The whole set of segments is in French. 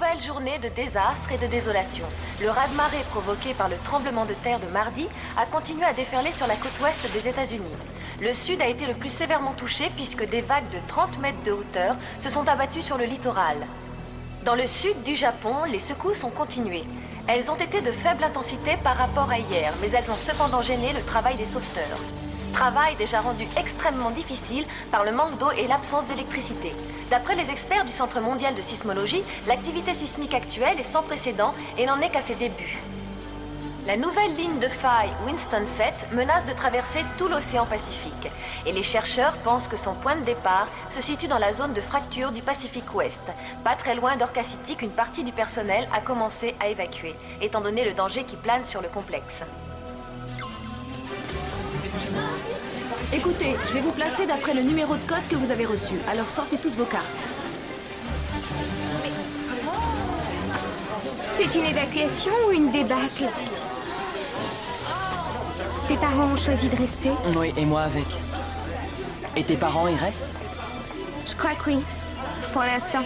nouvelle journée de désastre et de désolation. Le raz-de-marée provoqué par le tremblement de terre de mardi a continué à déferler sur la côte ouest des États-Unis. Le sud a été le plus sévèrement touché puisque des vagues de 30 mètres de hauteur se sont abattues sur le littoral. Dans le sud du Japon, les secousses ont continué. Elles ont été de faible intensité par rapport à hier, mais elles ont cependant gêné le travail des sauveteurs. Travail déjà rendu extrêmement difficile par le manque d'eau et l'absence d'électricité. D'après les experts du Centre mondial de sismologie, l'activité sismique actuelle est sans précédent et n'en est qu'à ses débuts. La nouvelle ligne de faille Winston 7 menace de traverser tout l'océan Pacifique. Et les chercheurs pensent que son point de départ se situe dans la zone de fracture du Pacifique Ouest, pas très loin d'Orca City qu'une partie du personnel a commencé à évacuer, étant donné le danger qui plane sur le complexe. Écoutez, je vais vous placer d'après le numéro de code que vous avez reçu. Alors sortez tous vos cartes. C'est une évacuation ou une débâcle? Tes parents ont choisi de rester? Oui, et moi avec. Et tes parents, ils restent? Je crois que oui. Pour l'instant.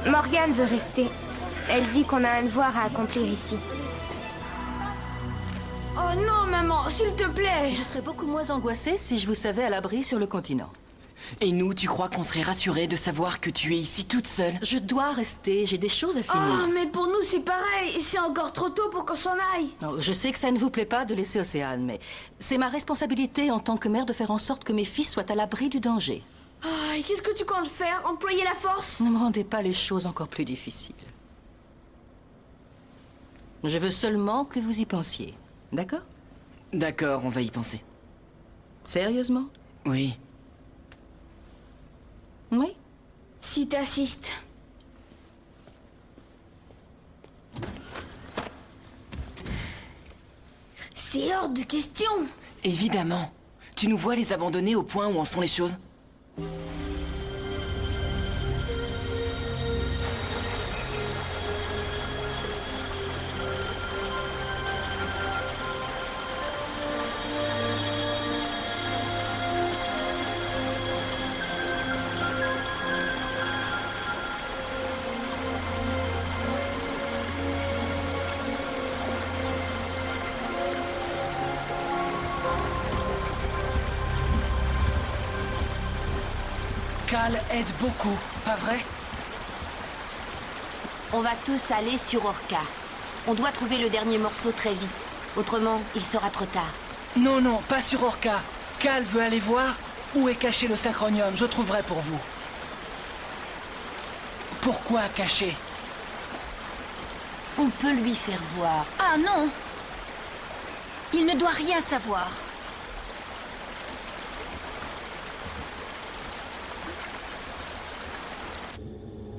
Morgane veut rester. Elle dit qu'on a un devoir à accomplir ici. Oh non, maman, s'il te plaît! Je serais beaucoup moins angoissée si je vous savais à l'abri sur le continent. Et nous, tu crois qu'on serait rassurés de savoir que tu es ici toute seule? Je dois rester, j'ai des choses à finir. Oh, mais pour nous, c'est pareil. C'est encore trop tôt pour qu'on s'en aille. Non, je sais que ça ne vous plaît pas de laisser Océane, mais c'est ma responsabilité en tant que mère de faire en sorte que mes fils soient à l'abri du danger. Oh, et qu'est-ce que tu comptes faire? Employer la force? Ne me rendez pas les choses encore plus difficiles. Je veux seulement que vous y pensiez. D'accord? D'accord, on va y penser. Sérieusement? Oui. Oui? Si t'assistes. C'est hors de question. Évidemment. Tu nous vois les abandonner au point où en sont les choses? Cal aide beaucoup, pas vrai? On va tous aller sur Orca. On doit trouver le dernier morceau très vite. Autrement, il sera trop tard. Non, non, pas sur Orca. Cal veut aller voir où est caché le synchronium. Je trouverai pour vous. Pourquoi caché? On peut lui faire voir. Ah non! Il ne doit rien savoir.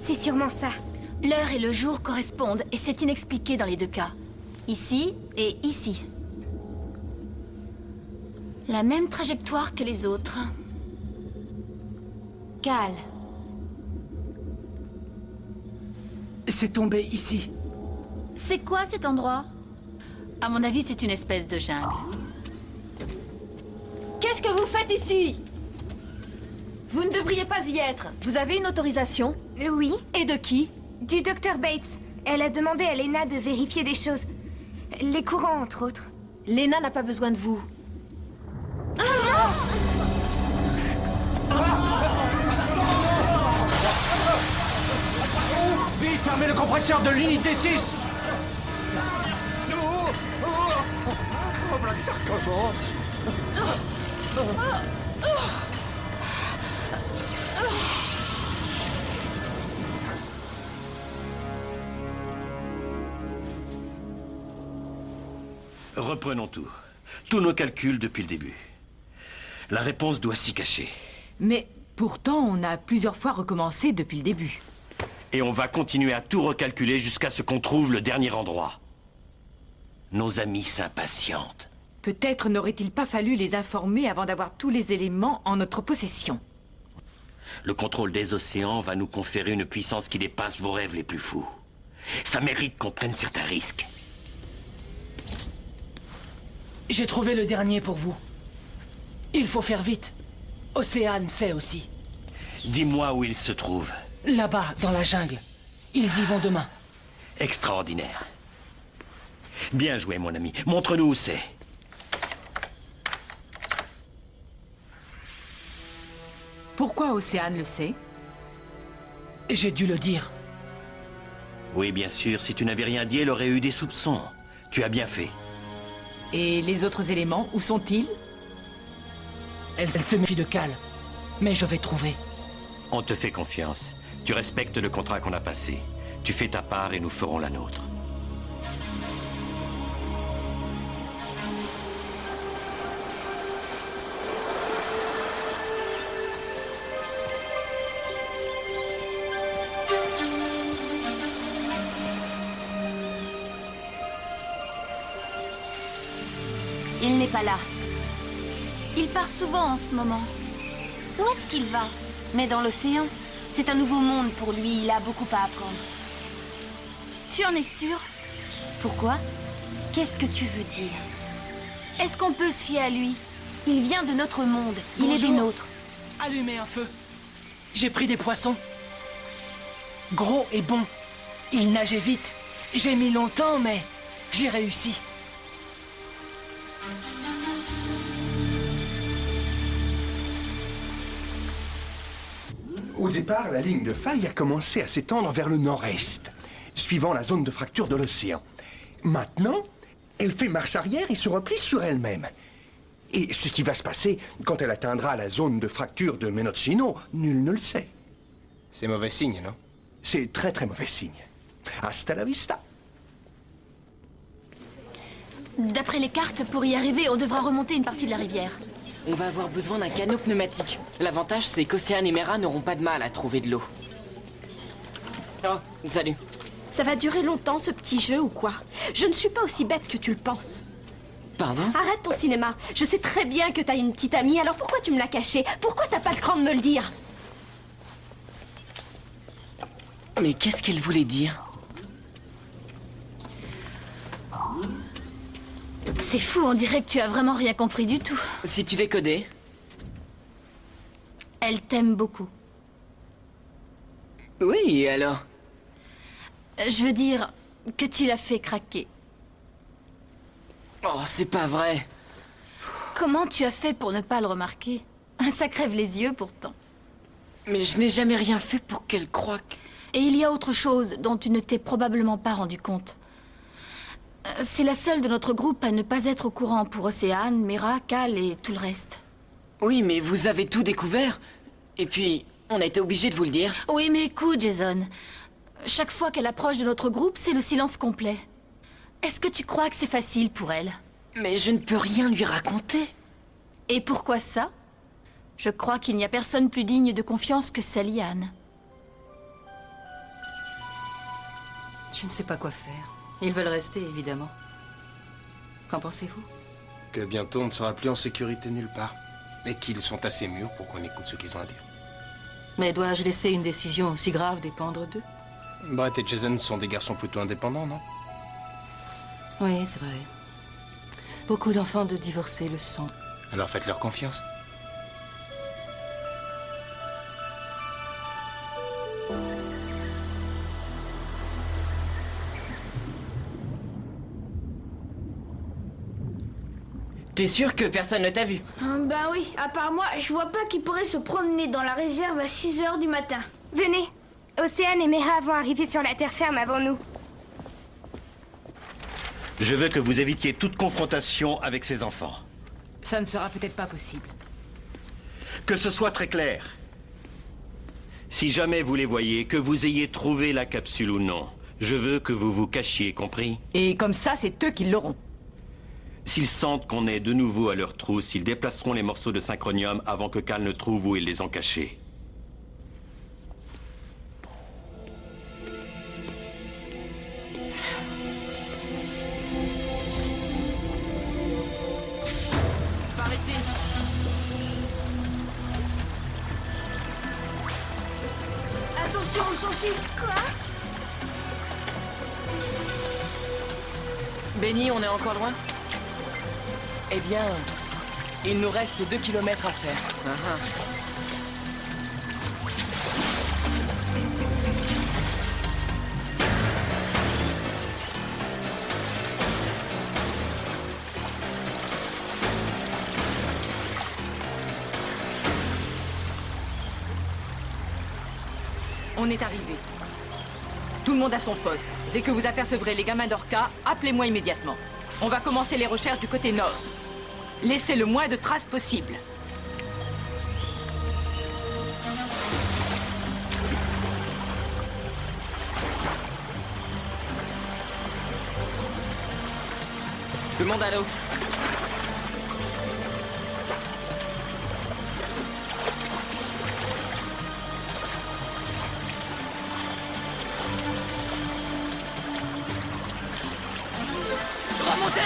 C'est sûrement ça. L'heure et le jour correspondent et c'est inexpliqué dans les deux cas. Ici et ici. La même trajectoire que les autres. Cal. C'est tombé ici. C'est quoi cet endroit? À mon avis, c'est une espèce de jungle. Qu'est-ce que vous faites ici? Vous ne devriez pas y être. Vous avez une autorisation? Oui, Et de qui? du Dr Bates. Elle a demandé à Lena de vérifier des choses. Les courants, entre autres. Lena n'a pas besoin de vous. Vite, fermez le compresseur de l'unité 6! Voilà que ça recommence! Reprenons tout. Tous nos calculs depuis le début. La réponse doit s'y cacher. Mais pourtant, on a plusieurs fois recommencé depuis le début. Et on va continuer à tout recalculer jusqu'à ce qu'on trouve le dernier endroit. Nos amis s'impatientent. Peut-être n'aurait-il pas fallu les informer avant d'avoir tous les éléments en notre possession. Le contrôle des océans va nous conférer une puissance qui dépasse vos rêves les plus fous. Ça mérite qu'on prenne certains risques. J'ai trouvé le dernier pour vous. Il faut faire vite. Océane sait aussi. Dis-moi où il se trouve. Là-bas, dans la jungle. Ils y vont demain. Extraordinaire. Bien joué, mon ami. Montre-nous où c'est. Pourquoi Océane le sait? J'ai dû le dire. Oui, bien sûr. Si tu n'avais rien dit, elle aurait eu des soupçons. Tu as bien fait. Et les autres éléments, où sont-ils? Elle se méfie de Cal. Mais je vais trouver. On te fait confiance. Tu respectes le contrat qu'on a passé. Tu fais ta part et nous ferons la nôtre. Il n'est pas là. Il part souvent en ce moment. Où est-ce qu'il va? Mais dans l'océan. C'est un nouveau monde pour lui, il a beaucoup à apprendre. Tu en es sûr? Pourquoi? Qu'est-ce que tu veux dire? Est-ce qu'on peut se fier à lui? Il vient de notre monde, il est des Bonjour. nôtres. Allumez un feu. J'ai pris des poissons. Gros et bons. Ils nageaient vite. J'ai mis longtemps, mais j'ai réussi. Au départ, la ligne de faille a commencé à s'étendre vers le nord-est, suivant la zone de fracture de l'océan. Maintenant, elle fait marche arrière et se replie sur elle-même. Et ce qui va se passer quand elle atteindra la zone de fracture de Menochino, nul ne le sait. C'est mauvais signe, non? C'est très très mauvais signe. Hasta la vista. D'après les cartes, pour y arriver, on devra remonter une partie de la rivière. On va avoir besoin d'un canot pneumatique. L'avantage, c'est qu'Océane et Mera n'auront pas de mal à trouver de l'eau. Oh, salut. Ça va durer longtemps, ce petit jeu, ou quoi? Je ne suis pas aussi bête que tu le penses. Pardon? Arrête ton cinéma. Je sais très bien que t'as une petite amie, alors pourquoi tu me l'as cachée? Pourquoi t'as pas le cran de me le dire? Mais qu'est-ce qu'elle voulait dire? C'est fou, on dirait que tu as vraiment rien compris du tout. Si tu décodais. Elle t'aime beaucoup. Oui, alors? Je veux dire que tu l'as fait craquer. Oh, c'est pas vrai. Comment tu as fait pour ne pas le remarquer? Ça crève les yeux pourtant. Mais je n'ai jamais rien fait pour qu'elle croie que... Et il y a autre chose dont tu ne t'es probablement pas rendu compte. C'est la seule de notre groupe à ne pas être au courant pour Océane, Mera, Cal et tout le reste. Oui, mais vous avez tout découvert. Et puis, on a été obligé de vous le dire. Oui, mais écoute, Jason. Chaque fois qu'elle approche de notre groupe, c'est le silence complet. Est-ce que tu crois que c'est facile pour elle? Mais je ne peux rien lui raconter. Et pourquoi ça? Je crois qu'il n'y a personne plus digne de confiance que Sally Ann. Je ne sais pas quoi faire. Ils veulent rester, évidemment. Qu'en pensez-vous? Que bientôt on ne sera plus en sécurité nulle part. Et qu'ils sont assez mûrs pour qu'on écoute ce qu'ils ont à dire. Mais dois-je laisser une décision aussi grave dépendre d'eux? Brett et Jason sont des garçons plutôt indépendants, non? Oui, c'est vrai. Beaucoup d'enfants de divorcés le sont. Alors faites-leur confiance. T'es sûr que personne ne t'a vu? Bah oui, à part moi, je vois pas qui pourrait se promener dans la réserve à 6 h du matin. Venez. Océane et Mera vont arriver sur la terre ferme avant nous. Je veux que vous évitiez toute confrontation avec ces enfants. Ça ne sera peut-être pas possible. Que ce soit très clair. Si jamais vous les voyez, que vous ayez trouvé la capsule ou non, je veux que vous vous cachiez, compris? Et comme ça, c'est eux qui l'auront. S'ils sentent qu'on est de nouveau à leur trousse, ils déplaceront les morceaux de synchronium avant que Cal ne trouve où ils les ont cachés. Par ici. Attention, on s'en suit. Quoi? Benny, on est encore loin? Eh bien, il nous reste 2 kilomètres à faire. on est arrivé. Tout le monde à son poste. Dès que vous apercevrez les gamins d'Orca, appelez-moi immédiatement. On va commencer les recherches du côté nord. Laissez le moins de traces possible. Tout le monde à l'eau. Remontez!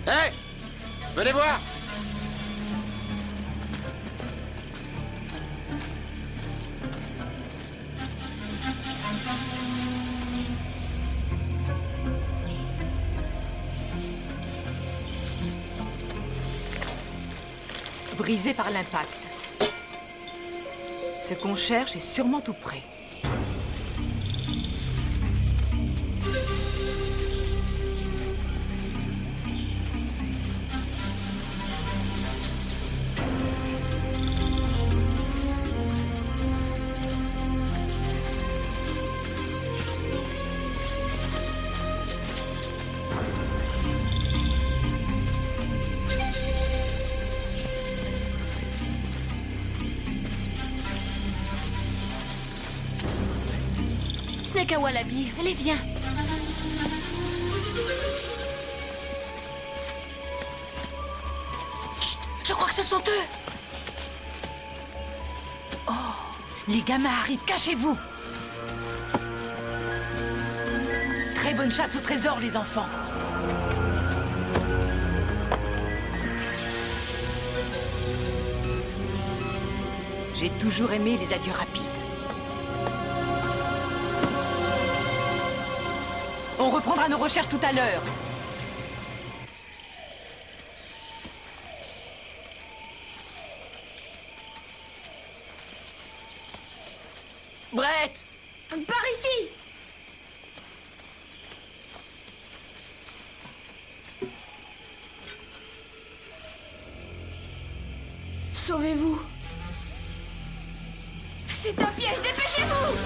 Hé! Venez voir! Brisé par l'impact. Ce qu'on cherche est sûrement tout près. Snake à Wallaby, allez, viens. Chut, je crois que ce sont eux. Oh, les gamins arrivent, cachez-vous. Très bonne chasse au trésor, les enfants. J'ai toujours aimé les adieux rapides. On reprendra nos recherches tout à l'heure. Brett! Par ici! Sauvez-vous! C'est un piège, dépêchez-vous!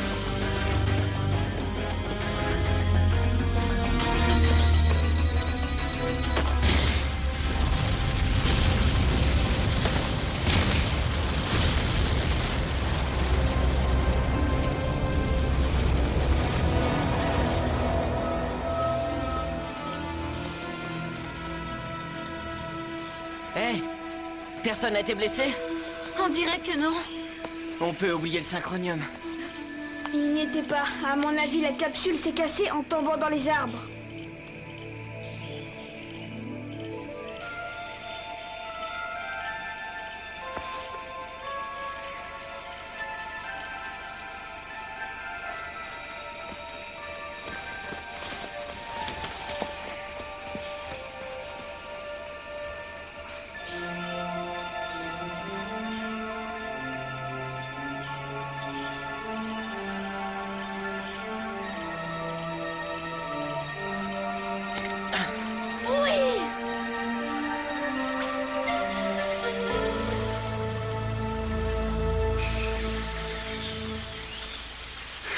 Hé! Personne n'a été blessé? On dirait que non. On peut oublier le synchronium. Il n'y était pas. À mon avis, la capsule s'est cassée en tombant dans les arbres.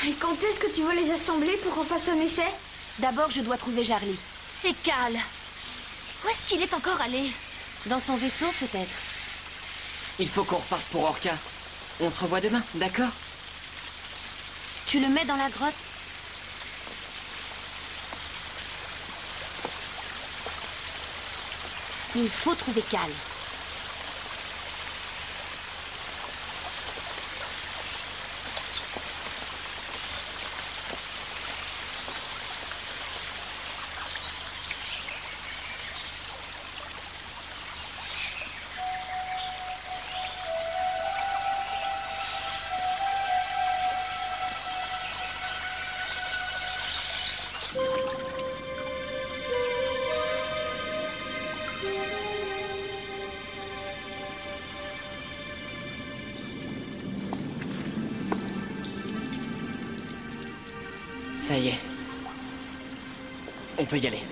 Et quand est-ce que tu veux les assembler pour qu'on fasse un essai? D'abord, je dois trouver Jarly. Et Cal, où est-ce qu'il est encore allé? Dans son vaisseau, peut-être. Il faut qu'on reparte pour Orca. On se revoit demain, d'accord? Tu le mets dans la grotte? Il faut trouver Cal. Ça y est. On peut y aller.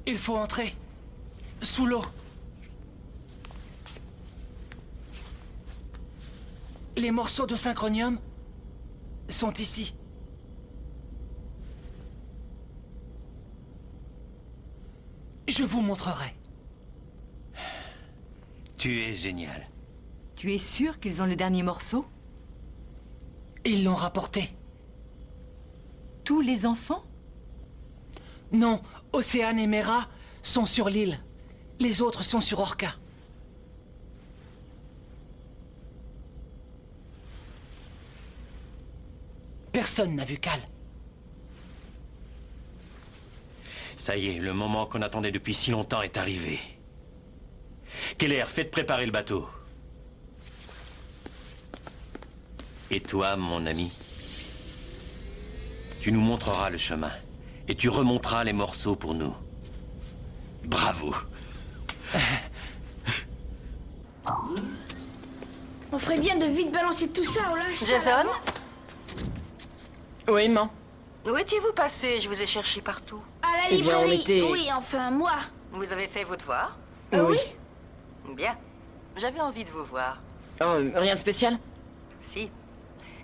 Il faut entrer. Sous l'eau. Les morceaux de synchronium sont ici. Je vous montrerai. Tu es génial. Tu es sûr qu'ils ont le dernier morceau? Ils l'ont rapporté. Tous les enfants? Non, Océane et Mera sont sur l'île. Les autres sont sur Orca. Personne n'a vu Cal. Ça y est, le moment qu'on attendait depuis si longtemps est arrivé. Keller, faites préparer le bateau. Et toi, mon ami, tu nous montreras le chemin. Et tu remonteras les morceaux pour nous. Bravo. On ferait bien de vite balancer tout ça au linge sale. Jason? Oui, maman. Où étiez-vous passé? Je vous ai cherché partout. À la Eh bien, on librairie. était- Oui, enfin, moi. Vous avez fait vos devoirs? Oui. Bien. J'avais envie de vous voir. Oh, rien de spécial? Si.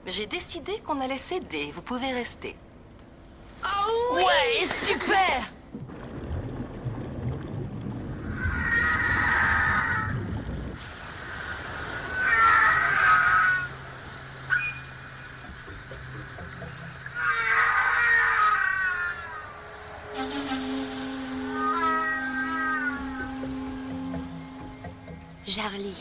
J'ai décidé qu'on allait s'aider. Vous pouvez rester. Oh oui! Ouais, super! Jarly.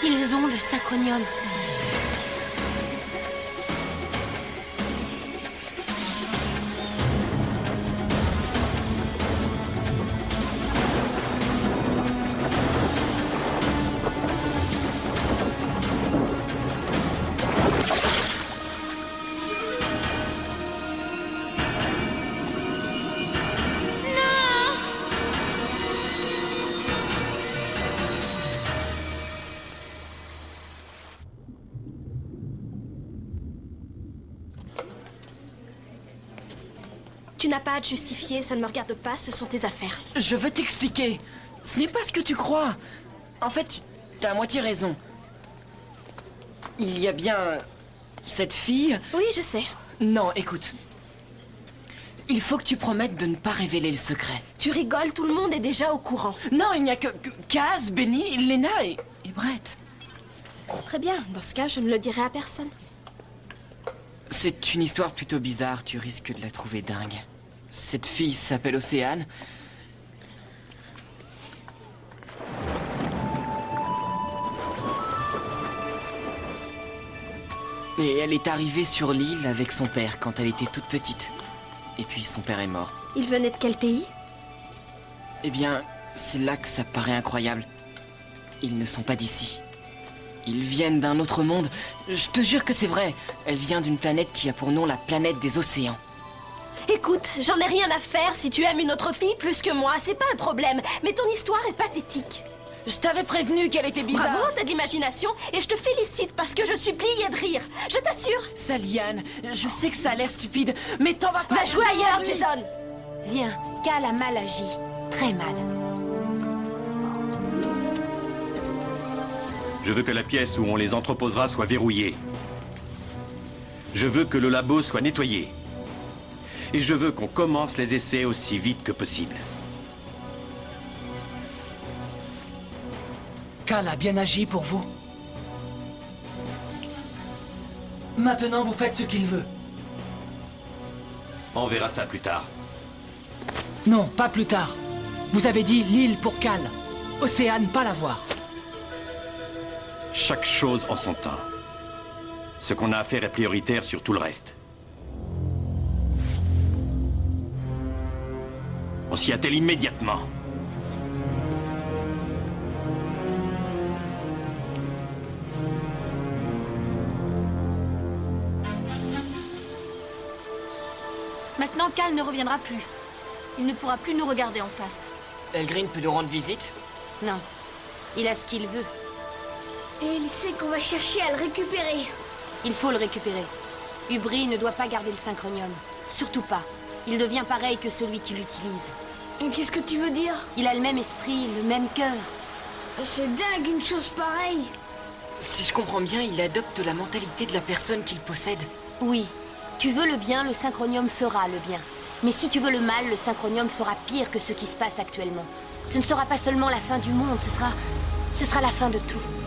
Ils ont le synchronium. Tu n'as pas à te justifier, ça ne me regarde pas, ce sont tes affaires. Je veux t'expliquer. Ce n'est pas ce que tu crois. En fait, t'as à moitié raison. Il y a bien... cette fille... Oui, je sais. Non, écoute. Il faut que tu promettes de ne pas révéler le secret. Tu rigoles, tout le monde est déjà au courant. Non, il n'y a que Kaz, Benny, Lena et Brett. Très bien, dans ce cas, je ne le dirai à personne. C'est une histoire plutôt bizarre, tu risques de la trouver dingue. Cette fille s'appelle Océane. Et elle est arrivée sur l'île avec son père quand elle était toute petite. Et puis son père est mort. Il venait de quel pays? Eh bien, c'est là que ça paraît incroyable. Ils ne sont pas d'ici. Ils viennent d'un autre monde. Je te jure que c'est vrai. Elle vient d'une planète qui a pour nom la planète des océans. Écoute, j'en ai rien à faire si tu aimes une autre fille plus que moi, c'est pas un problème. Mais ton histoire est pathétique. Je t'avais prévenu qu'elle était bizarre. Bravo, t'as de l'imagination et je te félicite parce que je suis pliée de rire. Je t'assure. Saliane, je sais que ça a l'air stupide, mais t'en vas pas... Va jouer ailleurs, Jason. Viens, Cal a mal agi. Très mal. Je veux que la pièce où on les entreposera soit verrouillée. Je veux que le labo soit nettoyé. Et je veux qu'on commence les essais aussi vite que possible. Cal a bien agi pour vous. Maintenant, vous faites ce qu'il veut. On verra ça plus tard. Non, pas plus tard. Vous avez dit l'île pour Cal. Océane, pas la voir. Chaque chose en son temps. Ce qu'on a à faire est prioritaire sur tout le reste. On s'y attelle immédiatement. Maintenant, Cal ne reviendra plus. Il ne pourra plus nous regarder en face. Elgrin peut nous rendre visite? Non. Il a ce qu'il veut. Et il sait qu'on va chercher à le récupérer. Il faut le récupérer. Ubri ne doit pas garder le synchronium. Surtout pas. Il devient pareil que celui qui l'utilise. Qu'est-ce que tu veux dire? Il a le même esprit, le même cœur. C'est dingue une chose pareille. Si je comprends bien, il adopte la mentalité de la personne qu'il possède. Oui. Tu veux le bien, le synchronium fera le bien. Mais si tu veux le mal, le synchronium fera pire que ce qui se passe actuellement. Ce ne sera pas seulement la fin du monde, ce sera la fin de tout.